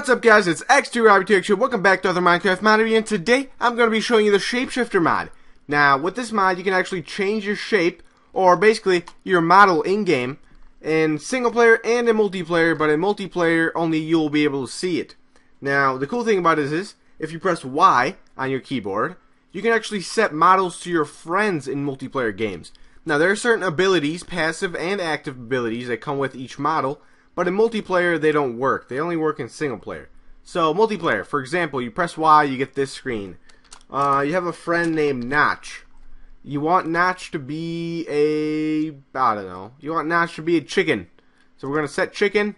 What's up, guys? It's X2Robby2X. Welcome back to other Minecraft mod review, and today I'm going to be showing you the Shapeshifter mod. Now, with this mod, you can actually change your shape, or basically your model in-game, in single player and in multiplayer, but in multiplayer, only you'll be able to see it. Now, the cool thing about it is, if you press Y on your keyboard, you can actually set models to your friends in multiplayer games. Now, there are certain abilities, passive and active abilities, that come with each model, but in multiplayer, they don't work. They only work in single player. So, multiplayer, for example, you press Y, you get this screen. You have a friend named Notch. You want Notch to be I don't know. You want Notch to be a chicken. So we're going to set chicken,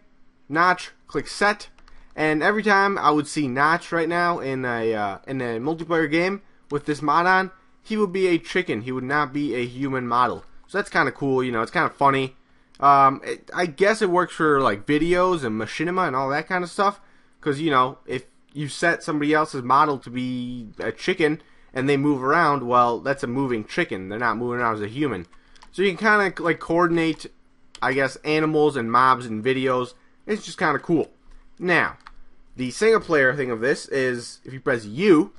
Notch, click set. And every time I would see Notch right now in a multiplayer game with this mod on, he would be a chicken. He would not be a human model. So that's kind of cool, you know, it's kind of funny. I guess it works for like videos and machinima and all that kind of stuff, because you know, if you set somebody else's model to be a chicken and they move around, well, that's a moving chicken. They're not moving around as a human. So you can kind of like coordinate, I guess, animals and mobs in videos. It's just kind of cool. Now, the single player thing of this is, if you press U,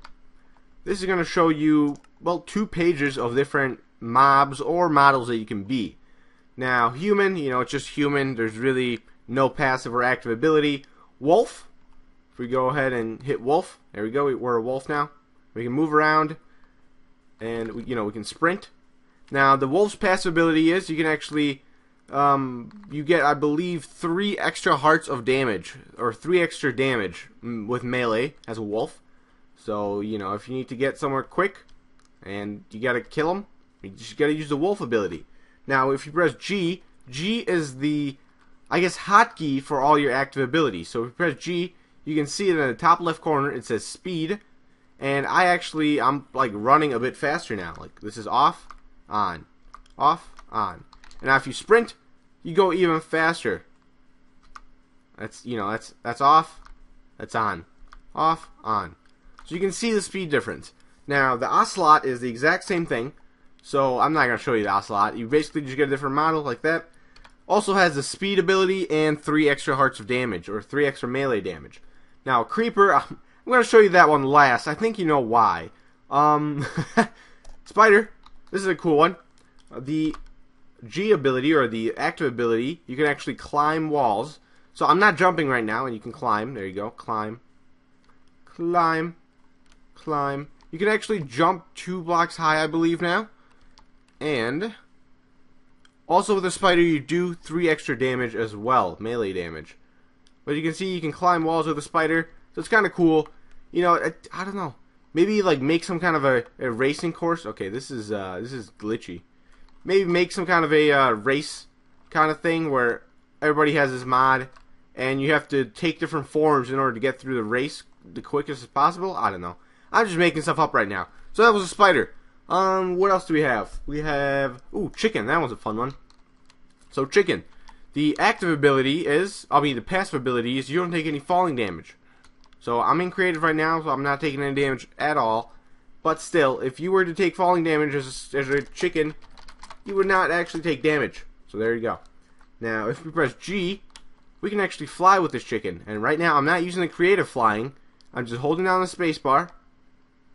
this is going to show you, well, 2 pages of different mobs or models that you can be. Now, human, you know, it's just human. There's really no passive or active ability. Wolf, if we go ahead and hit wolf, there we go, we're a wolf now. We can move around, and we can sprint. Now, the wolf's passive ability is you can actually, you get, I believe, 3 extra hearts of damage, or 3 extra damage with melee as a wolf. So, you know, if you need to get somewhere quick, and you gotta kill him, you just gotta use the wolf ability. Now, if you press G, G is the, I guess, hotkey for all your active abilities. So if you press G, you can see it in the top left corner. It says speed, and I'm like running a bit faster now. Like, this is off, on, off, on. And now if you sprint, you go even faster. That's, you know, that's off, that's on, off, on. So you can see the speed difference. Now, the ocelot is the exact same thing. So I'm not going to show you the ocelot. You basically just get a different model like that. Also has the speed ability and 3 extra hearts of damage, or 3 extra melee damage. Now, creeper, I'm going to show you that one last. I think you know why. Spider, this is a cool one. The G ability, or the active ability, you can actually climb walls. So I'm not jumping right now, and you can climb. There you go. Climb. Climb. Climb. You can actually jump 2 blocks high, I believe, now. And also with the spider, you do 3 extra damage as well, melee damage. But you can see you can climb walls with the spider, so it's kind of cool. You know, I don't know. Maybe like make some kind of a racing course. Okay, this is glitchy. Maybe make some kind of a race kind of thing where everybody has this mod, and you have to take different forms in order to get through the race the quickest as possible. I don't know. I'm just making stuff up right now. So that was a spider. What else do we have? We have, ooh, chicken. That one's a fun one. So, chicken. The active ability is, the passive ability is you don't take any falling damage. So, I'm in creative right now, so I'm not taking any damage at all. But still, if you were to take falling damage as a chicken, you would not actually take damage. So, there you go. Now, if we press G, we can actually fly with this chicken. And right now, I'm not using the creative flying. I'm just holding down the space bar.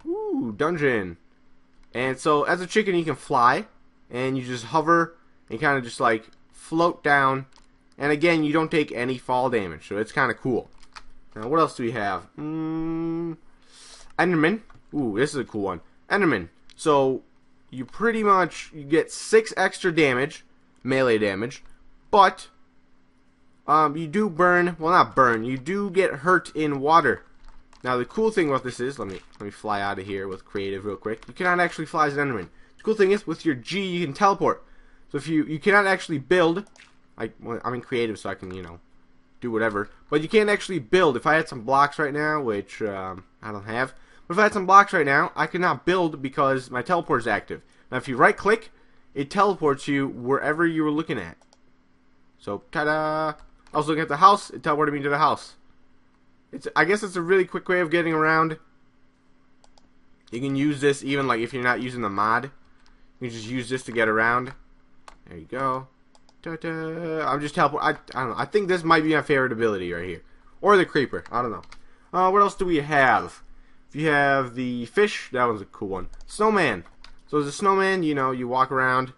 Ooh, dungeon. And so, as a chicken, you can fly, and you just hover, and kind of just, like, float down. And again, you don't take any fall damage, so it's kind of cool. Now, what else do we have? Enderman. Ooh, this is a cool one. Enderman. So, you pretty much, you get 6 extra damage, melee damage, but, you do burn, well, not burn, you do get hurt in water. Now, the cool thing about this is, let me fly out of here with creative real quick. You cannot actually fly as an Enderman. The cool thing is, with your G, you can teleport. So if you cannot actually build, I'm in creative, so I can, you know, do whatever. But you can't actually build. If I had some blocks right now, which I don't have, but if I had some blocks right now, I could not build because my teleport is active. Now, if you right-click, it teleports you wherever you were looking at. So, ta-da! I was looking at the house, it teleported me to the house. I guess it's a really quick way of getting around. You can use this even like if you're not using the mod. You can just use this to get around. There you go. Ta-da. I'm just teleport. I don't know. I think this might be my favorite ability right here. Or the creeper. I don't know. What else do we have? If you have the fish, that one's a cool one. Snowman. So as a snowman, you know, you walk around.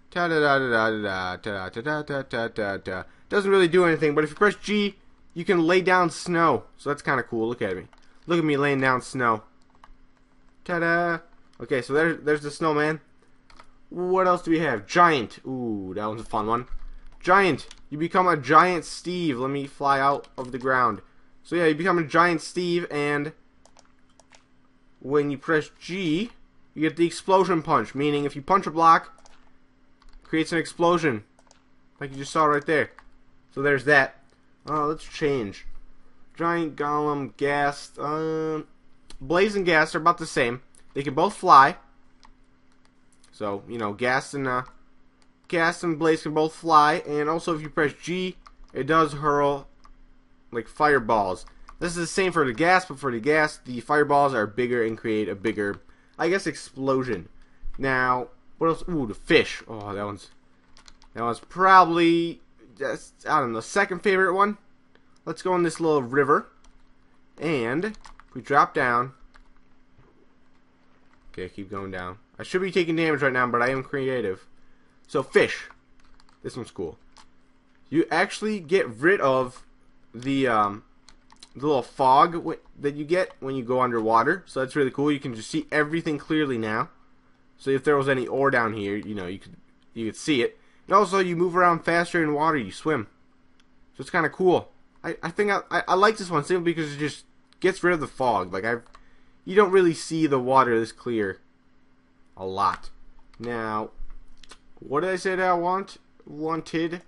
Ta da da da da da da da da da da da. Doesn't really do anything, but if you press G, you can lay down snow. So that's kind of cool. Look at me. Look at me laying down snow. Ta-da! Okay, so there's the snowman. What else do we have? Giant. Ooh, that one's a fun one. Giant. You become a giant Steve. Let me fly out of the ground. So yeah, you become a giant Steve, and when you press G, you get the explosion punch. Meaning, if you punch a block, it creates an explosion, like you just saw right there. So there's that. Let's change. Giant, Golem, Ghast. Blaze and Ghast are about the same. They can both fly. So, you know, Ghast and Blaze can both fly. And also, if you press G, it does hurl, like, fireballs. This is the same for the Ghast, but for the Ghast, the fireballs are bigger and create a bigger, I guess, explosion. Now, what else? Ooh, the fish. Oh, that one's probably, just, I don't know, second favorite one. Let's go in this little river. And we drop down. Okay, keep going down. I should be taking damage right now, but I am creative. So, fish. This one's cool. You actually get rid of the little fog that you get when you go underwater. So that's really cool. You can just see everything clearly now. So if there was any ore down here, you know, you could see it. And also, you move around faster in water. You swim. So it's kind of cool. I think I like this one simply because it just gets rid of the fog. Like, you don't really see the water this clear a lot. Now, what did I say that I wanted?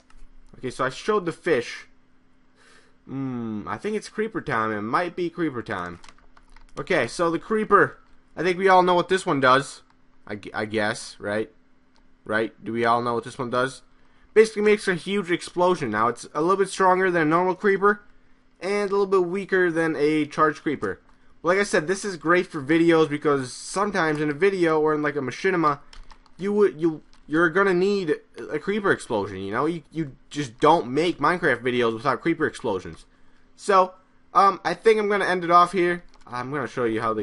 Okay, so I showed the fish. I think it's creeper time. It might be creeper time. Okay, so the creeper. I think we all know what this one does. I guess, right? Right? Do we all know what this one does? Basically makes a huge explosion. Now, it's a little bit stronger than a normal creeper, and a little bit weaker than a charged creeper. But like I said, this is great for videos because sometimes in a video or in like a machinima, you're gonna need a creeper explosion. You know, you just don't make Minecraft videos without creeper explosions. So, I think I'm gonna end it off here. I'm gonna show you how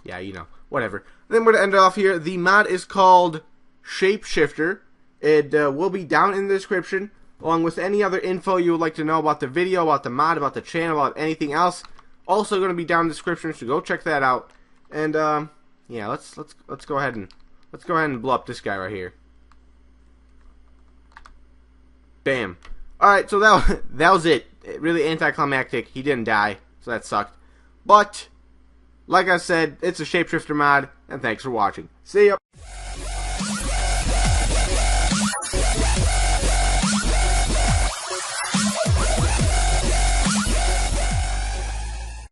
yeah, you know, whatever. Then we're gonna end it off here. The mod is called Shapeshifter. It will be down in the description, along with any other info you would like to know about the video, about the mod, about the channel, about anything else. Also going to be down in the description, so go check that out. And yeah, let's go ahead and blow up this guy right here. Bam. All right, so that was it. Really anticlimactic. He didn't die, so that sucked. But like I said, it's a Shapeshifter mod, and thanks for watching. See ya.